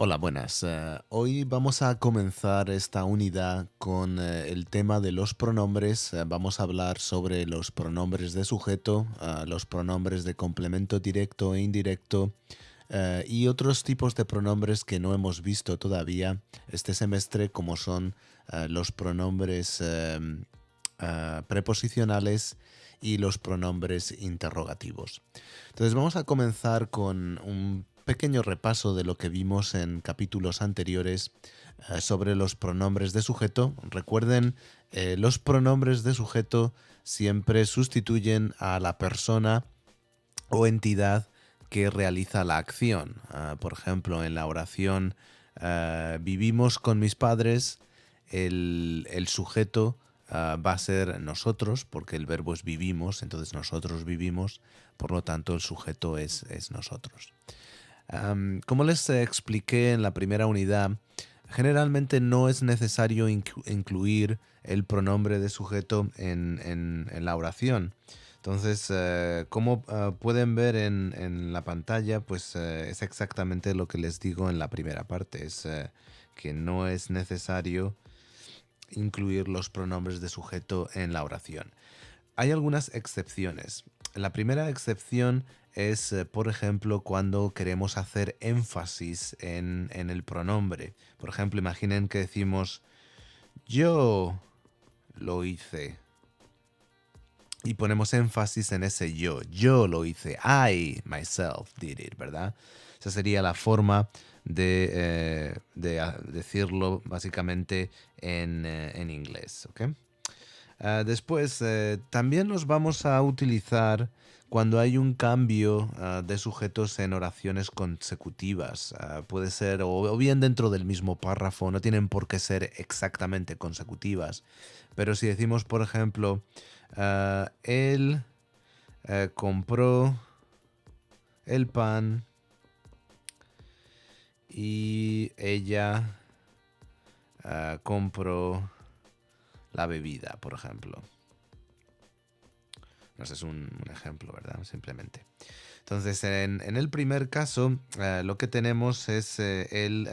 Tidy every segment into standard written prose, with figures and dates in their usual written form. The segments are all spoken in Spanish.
Hola, buenas. Hoy vamos a comenzar esta unidad con el tema de los pronombres. Vamos a hablar sobre los pronombres de sujeto, los pronombres de complemento directo e indirecto y otros tipos de pronombres que no hemos visto todavía este semestre, como son los pronombres preposicionales y los pronombres interrogativos. Entonces vamos a comenzar con un pequeño repaso de lo que vimos en capítulos anteriores sobre los pronombres de sujeto. Recuerden, los pronombres de sujeto siempre sustituyen a la persona o entidad que realiza la acción. Por ejemplo, en la oración vivimos con mis padres, el sujeto va a ser nosotros, porque el verbo es vivimos, entonces nosotros vivimos, por lo tanto el sujeto es nosotros. Como les expliqué en la primera unidad, generalmente no es necesario incluir el pronombre de sujeto en la oración. Entonces, como pueden ver en la pantalla, pues es exactamente lo que les digo en la primera parte. Es que no es necesario incluir los pronombres de sujeto en la oración. Hay algunas excepciones. La primera excepción es, por ejemplo, cuando queremos hacer énfasis en el pronombre. Por ejemplo, imaginen que decimos yo lo hice y ponemos énfasis en ese yo. Yo lo hice. I, myself, did it, ¿verdad? Esa sería la forma de decirlo básicamente en inglés, ¿ok? Después, también los vamos a utilizar cuando hay un cambio de sujetos en oraciones consecutivas. Puede ser o bien dentro del mismo párrafo, no tienen por qué ser exactamente consecutivas. Pero si decimos, por ejemplo, él compró el pan y ella compró la bebida, por ejemplo. No sé, es un ejemplo, ¿verdad? Simplemente. Entonces, en el primer caso, lo que tenemos es el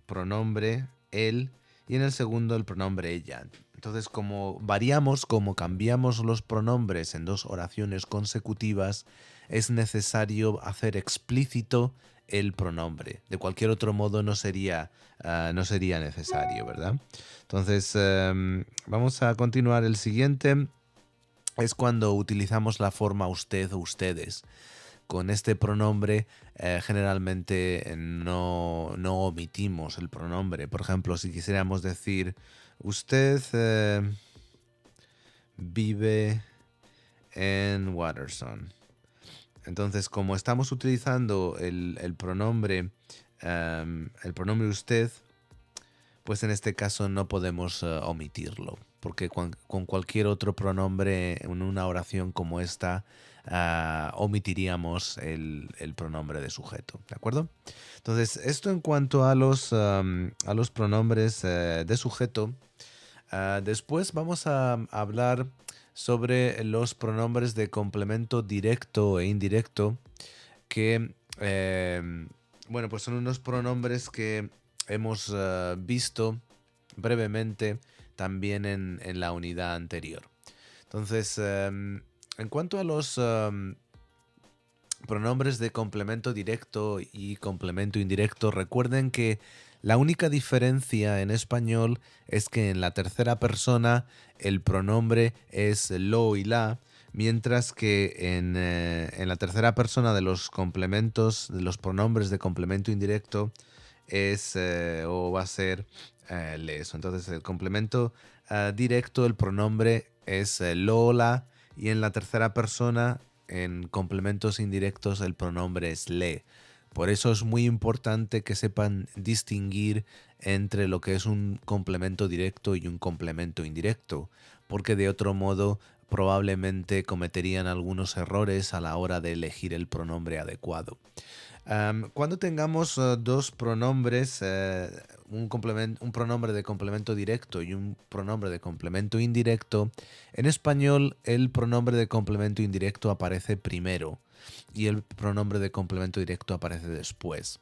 pronombre él y en el segundo el pronombre ella. Entonces, como variamos, como cambiamos los pronombres en dos oraciones consecutivas, es necesario hacer explícito el pronombre. De cualquier otro modo no sería necesario, ¿verdad? Entonces, vamos a continuar. El siguiente es cuando utilizamos la forma usted o ustedes. Con este pronombre generalmente no omitimos el pronombre. Por ejemplo, si quisiéramos decir usted vive en Watterson. Entonces, como estamos utilizando el pronombre usted, pues en este caso no podemos omitirlo, porque con cualquier otro pronombre en una oración como esta omitiríamos el pronombre de sujeto, ¿de acuerdo? Entonces, esto en cuanto a los pronombres de sujeto. Después vamos a hablar sobre los pronombres de complemento directo e indirecto, que, bueno, pues son unos pronombres que hemos visto brevemente también en la unidad anterior. Entonces, en cuanto a los pronombres de complemento directo y complemento indirecto, recuerden que la única diferencia en español es que en la tercera persona el pronombre es lo y la, mientras que en la tercera persona de los complementos, de los pronombres de complemento indirecto, es o va a ser les. Entonces, el complemento directo, el pronombre es lo, la, y en la tercera persona, en complementos indirectos, el pronombre es le. Por eso es muy importante que sepan distinguir entre lo que es un complemento directo y un complemento indirecto, porque de otro modo probablemente cometerían algunos errores a la hora de elegir el pronombre adecuado. Cuando tengamos dos pronombres, un pronombre de complemento directo y un pronombre de complemento indirecto, en español el pronombre de complemento indirecto aparece primero y el pronombre de complemento directo aparece después.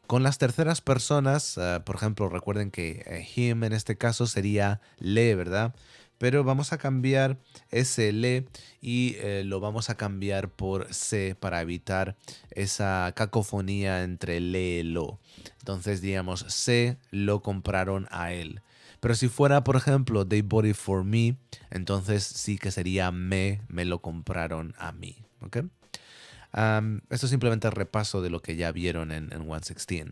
Con las terceras personas, por ejemplo, recuerden que him en este caso sería le, ¿verdad? Pero vamos a cambiar ese le y lo vamos a cambiar por se para evitar esa cacofonía entre le y lo. Entonces, digamos, se lo compraron a él. Pero si fuera, por ejemplo, they bought it for me, entonces sí que sería me lo compraron a mí. ¿Ok? Esto es simplemente repaso de lo que ya vieron en 116.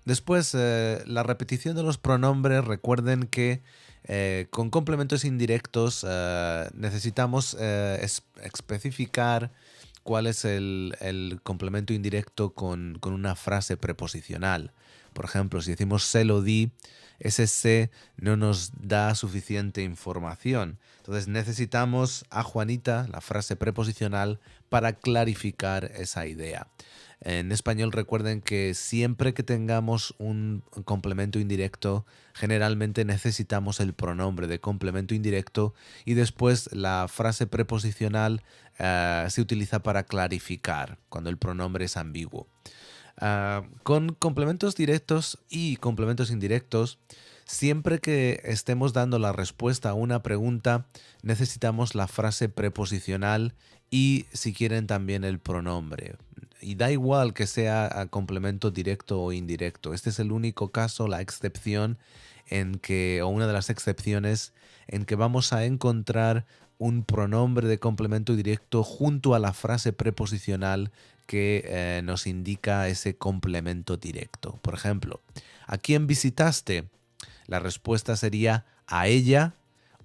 Después, la repetición de los pronombres. Recuerden que con complementos indirectos necesitamos especificar cuál es el complemento indirecto con una frase preposicional. Por ejemplo, si decimos se lo di, ese se no nos da suficiente información. Entonces necesitamos a Juanita, la frase preposicional, para clarificar esa idea. En español recuerden que siempre que tengamos un complemento indirecto, generalmente necesitamos el pronombre de complemento indirecto y después la frase preposicional se utiliza para clarificar cuando el pronombre es ambiguo. Con complementos directos y complementos indirectos, siempre que estemos dando la respuesta a una pregunta, necesitamos la frase preposicional y, si quieren, también el pronombre. Y da igual que sea complemento directo o indirecto. Este es el único caso, la excepción, o una de las excepciones en que vamos a encontrar un pronombre de complemento directo junto a la frase preposicional que nos indica ese complemento directo. Por ejemplo, ¿a quién visitaste? La respuesta sería a ella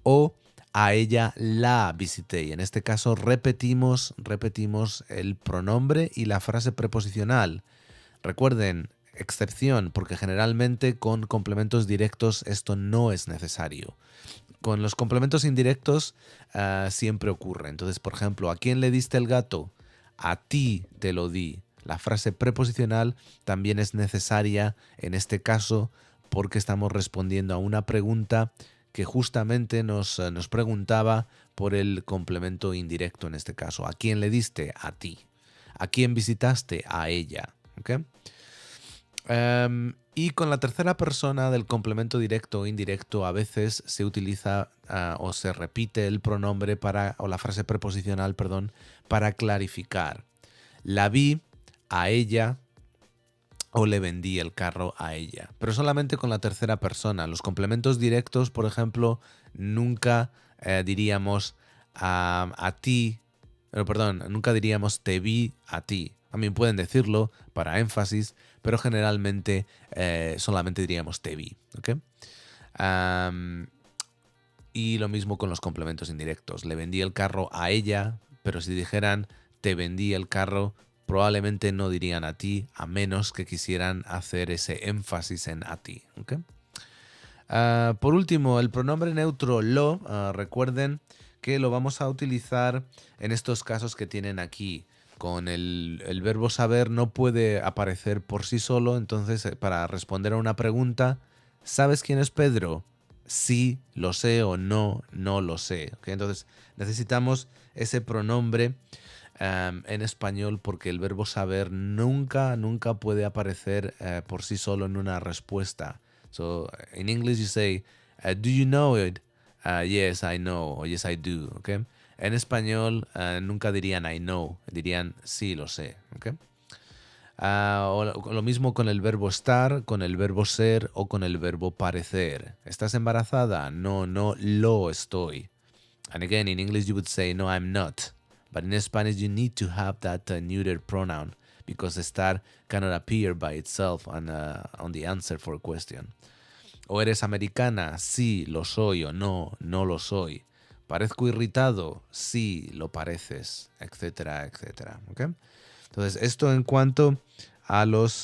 o a ella la visité. Y en este caso repetimos el pronombre y la frase preposicional. Recuerden, excepción, porque generalmente con complementos directos esto no es necesario. Con los complementos indirectos siempre ocurre. Entonces, por ejemplo, ¿a quién le diste el gato? A ti te lo di. La frase preposicional también es necesaria en este caso porque estamos respondiendo a una pregunta que justamente nos preguntaba por el complemento indirecto en este caso. ¿A quién le diste? A ti. ¿A quién visitaste? A ella. ¿Ok? Y con la tercera persona del complemento directo o indirecto a veces se utiliza o se repite el pronombre o la frase preposicional, perdón, para clarificar. La vi a ella o le vendí el carro a ella. Pero solamente con la tercera persona. Los complementos directos, por ejemplo, nunca diríamos a ti, perdón, nunca diríamos te vi a ti. También pueden decirlo para énfasis, pero generalmente solamente diríamos te vi. ¿Okay? Y lo mismo con los complementos indirectos. Le vendí el carro a ella, pero si dijeran te vendí el carro, probablemente no dirían a ti, a menos que quisieran hacer ese énfasis en a ti. ¿Okay? Por último, el pronombre neutro lo, recuerden que lo vamos a utilizar en estos casos que tienen aquí. Con el verbo saber no puede aparecer por sí solo, entonces para responder a una pregunta, ¿sabes quién es Pedro? Sí, lo sé, o no, no lo sé. ¿Okay? Entonces necesitamos ese pronombre en español porque el verbo saber nunca puede aparecer por sí solo en una respuesta. So in English you say, do you know it? Yes, I know, o yes, I do. ¿Okay? En español nunca dirían I know, dirían sí, lo sé. ¿Okay? O lo mismo con el verbo estar, con el verbo ser o con el verbo parecer. ¿Estás embarazada? No, no lo estoy. And again, in English you would say no, I'm not. But in Spanish you need to have that neutered pronoun because estar cannot appear by itself on the answer for a question. ¿O eres americana? Sí, lo soy, o no, no lo soy. ¿Parezco irritado? Sí, lo pareces, etcétera, etcétera. ¿Okay? Entonces, esto en cuanto a los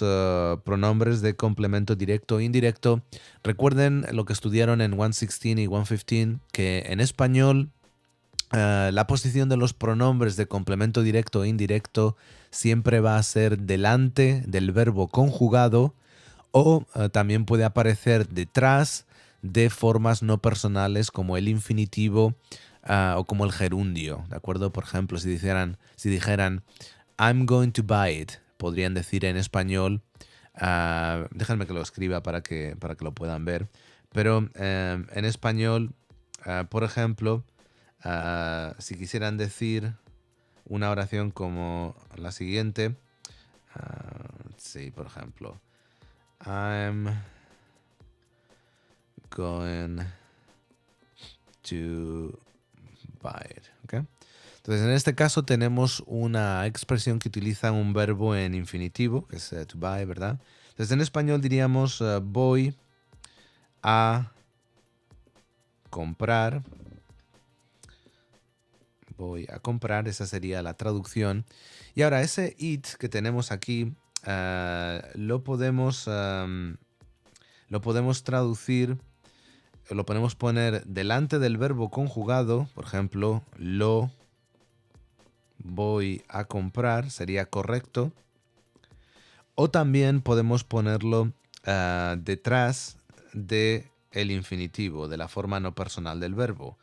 pronombres de complemento directo e indirecto. Recuerden lo que estudiaron en 116 y 115, que en español la posición de los pronombres de complemento directo e indirecto siempre va a ser delante del verbo conjugado o también puede aparecer detrás de formas no personales como el infinitivo o como el gerundio, ¿de acuerdo? Por ejemplo, si dijeran I'm going to buy it, podrían decir en español, déjenme que lo escriba para que lo puedan ver, pero en español, por ejemplo, si quisieran decir una oración como la siguiente, sí, por ejemplo, I'm going to buy it, ¿ok? Entonces, en este caso tenemos una expresión que utiliza un verbo en infinitivo, que es to buy, ¿verdad? Entonces, en español diríamos voy a comprar. Voy a comprar, esa sería la traducción. Y ahora, ese it que tenemos aquí lo podemos traducir, lo podemos poner delante del verbo conjugado, por ejemplo, lo voy a comprar, sería correcto. O también podemos ponerlo detrás del infinitivo, de la forma no personal del verbo.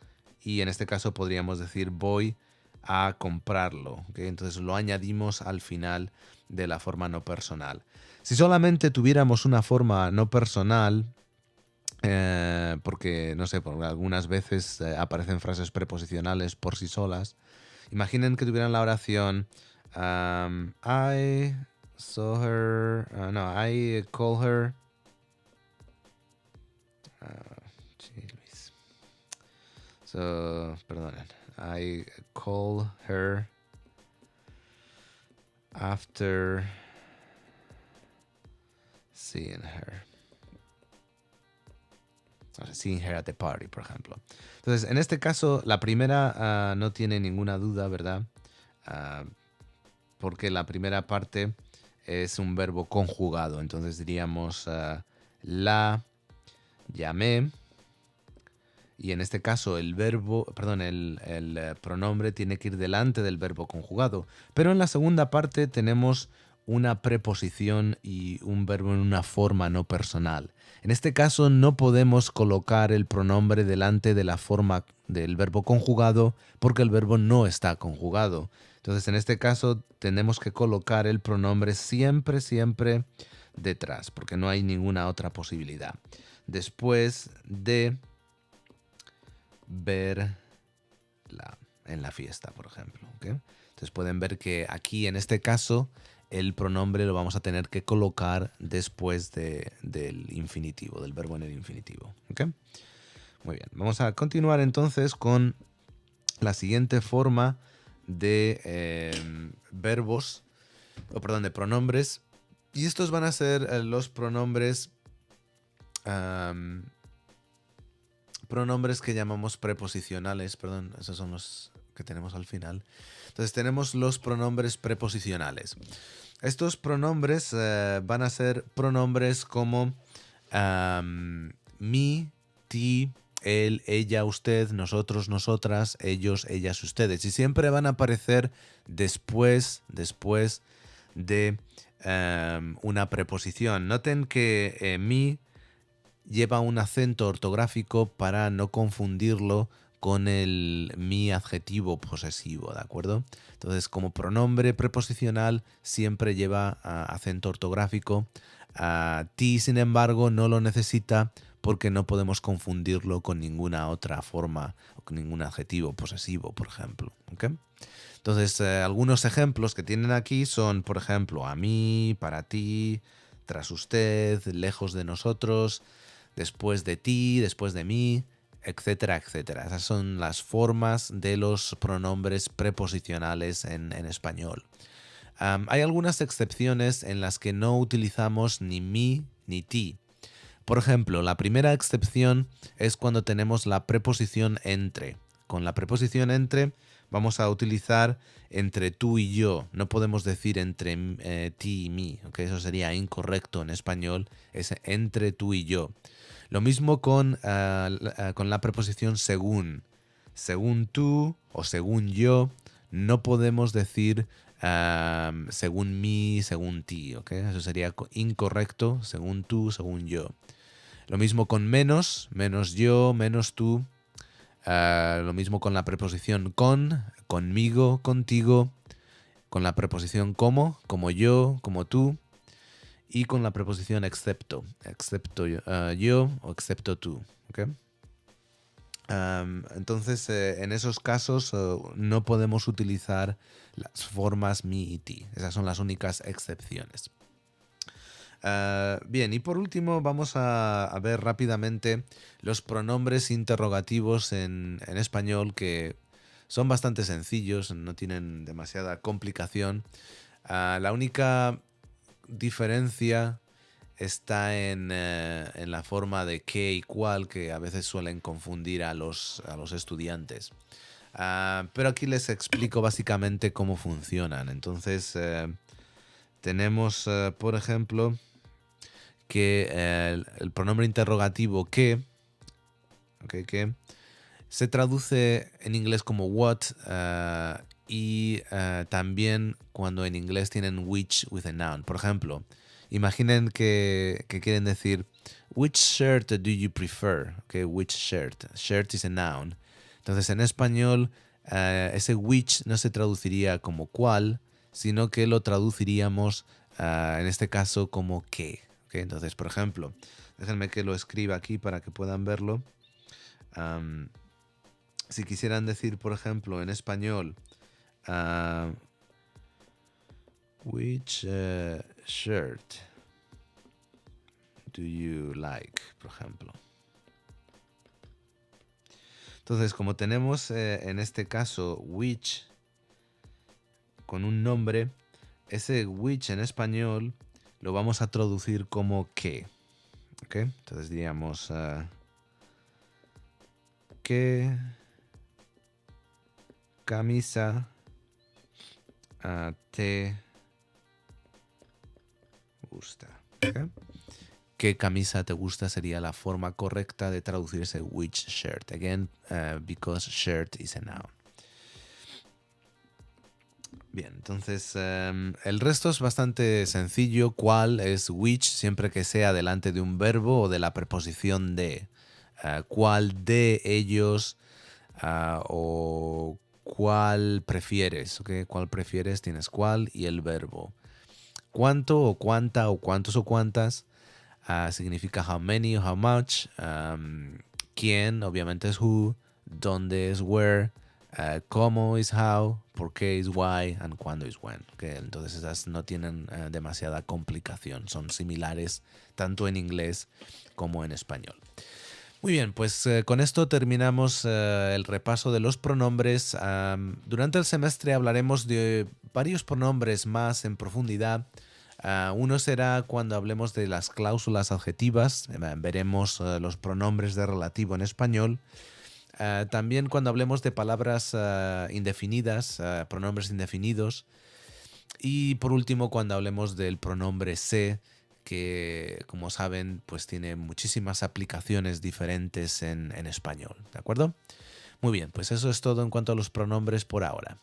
Y en este caso podríamos decir voy a comprarlo, ¿okay? Entonces lo añadimos al final de la forma no personal. Si solamente tuviéramos una forma no personal, porque, no sé, porque algunas veces aparecen frases preposicionales por sí solas. Imaginen que tuvieran la oración I saw her, no, I call her. Luis. So, perdonen. I call her after seeing her. Seeing her at the party, por ejemplo. Entonces, en este caso, la primera no tiene ninguna duda, ¿verdad? Porque la primera parte es un verbo conjugado. Entonces diríamos la llamé. Y en este caso el pronombre tiene que ir delante del verbo conjugado. Pero en la segunda parte tenemos una preposición y un verbo en una forma no personal. En este caso no podemos colocar el pronombre delante de la forma del verbo conjugado porque el verbo no está conjugado. Entonces en este caso tenemos que colocar el pronombre siempre detrás porque no hay ninguna otra posibilidad. Después de verla en la fiesta, por ejemplo, ¿okay? Entonces pueden ver que aquí en este caso el pronombre lo vamos a tener que colocar después del infinitivo, del verbo en el infinitivo, ¿okay? Muy bien, vamos a continuar entonces con la siguiente forma de de pronombres, y estos van a ser los pronombres que llamamos preposicionales, esos son los que tenemos al final. Entonces tenemos los pronombres preposicionales. Estos pronombres van a ser pronombres como me, ti, él, ella, usted, nosotros, nosotras, ellos, ellas, ustedes. Y siempre van a aparecer después de una preposición. Noten que me lleva un acento ortográfico para no confundirlo con el mi adjetivo posesivo, ¿de acuerdo? Entonces, como pronombre preposicional siempre lleva acento ortográfico. Ti, sin embargo, no lo necesita porque no podemos confundirlo con ninguna otra forma o con ningún adjetivo posesivo, por ejemplo, ¿okay? Entonces, algunos ejemplos que tienen aquí son, por ejemplo, a mí, para ti, tras usted, lejos de nosotros, después de ti, después de mí, etcétera, etcétera. Esas son las formas de los pronombres preposicionales en español. Hay algunas excepciones en las que no utilizamos ni mi ni ti. Por ejemplo, la primera excepción es cuando tenemos la preposición entre. Con la preposición entre vamos a utilizar entre tú y yo. No podemos decir entre ti y mí, ¿okay? Eso sería incorrecto en español, es entre tú y yo. Lo mismo con la preposición según. Según tú o según yo, no podemos decir según mí, según ti, ¿okay? Eso sería incorrecto, según tú, según yo. Lo mismo con menos, menos yo, menos tú. Lo mismo con la preposición con, conmigo, contigo. con la preposición como yo, como tú, y con la preposición excepto yo o excepto tú. ¿Ok? Entonces, en esos casos no podemos utilizar las formas me y ti. Esas son las únicas excepciones. Bien, y por último vamos a ver rápidamente los pronombres interrogativos en español, que son bastante sencillos, no tienen demasiada complicación. La única diferencia está en la forma de qué y cuál, que a veces suelen confundir a los estudiantes. Pero aquí les explico básicamente cómo funcionan. Entonces, tenemos, por ejemplo, que el pronombre interrogativo que, okay, que se traduce en inglés como what, y también cuando en inglés tienen which with a noun. Por ejemplo, imaginen que quieren decir which shirt do you prefer. Okay, which shirt. Shirt is a noun. Entonces en español ese which no se traduciría como cuál, sino que lo traduciríamos en este caso como qué. Okay, entonces, por ejemplo, déjenme que lo escriba aquí para que puedan verlo. Si quisieran decir, por ejemplo, en español, which shirt do you like, por ejemplo. Entonces, como tenemos en este caso which con un nombre, ese which en español lo vamos a traducir como qué. ¿Ok? Entonces diríamos ¿qué camisa te gusta? ¿Okay? ¿Qué camisa te gusta? Sería la forma correcta de traducir ese which shirt. Again, because shirt is a noun. Bien, entonces el resto es bastante sencillo. ¿Cuál es which? Siempre que sea delante de un verbo o de la preposición de. ¿Cuál de ellos o cuál prefieres? ¿Okay? ¿Cuál prefieres? Tienes cuál y el verbo. ¿Cuánto o cuánta o cuántos o cuántas? Significa how many o how much. ¿Quién? Obviamente es who. ¿Dónde es where? Cómo es how, por qué es why, and cuándo es when. Okay, entonces esas no tienen demasiada complicación, son similares tanto en inglés como en español. Muy bien, pues con esto terminamos el repaso de los pronombres. Durante el semestre hablaremos de varios pronombres más en profundidad. Uno será cuando hablemos de las cláusulas adjetivas, veremos los pronombres de relativo en español. También cuando hablemos de palabras indefinidas, pronombres indefinidos. Y por último, cuando hablemos del pronombre se, que como saben, pues tiene muchísimas aplicaciones diferentes en español. ¿De acuerdo? Muy bien, pues eso es todo en cuanto a los pronombres por ahora.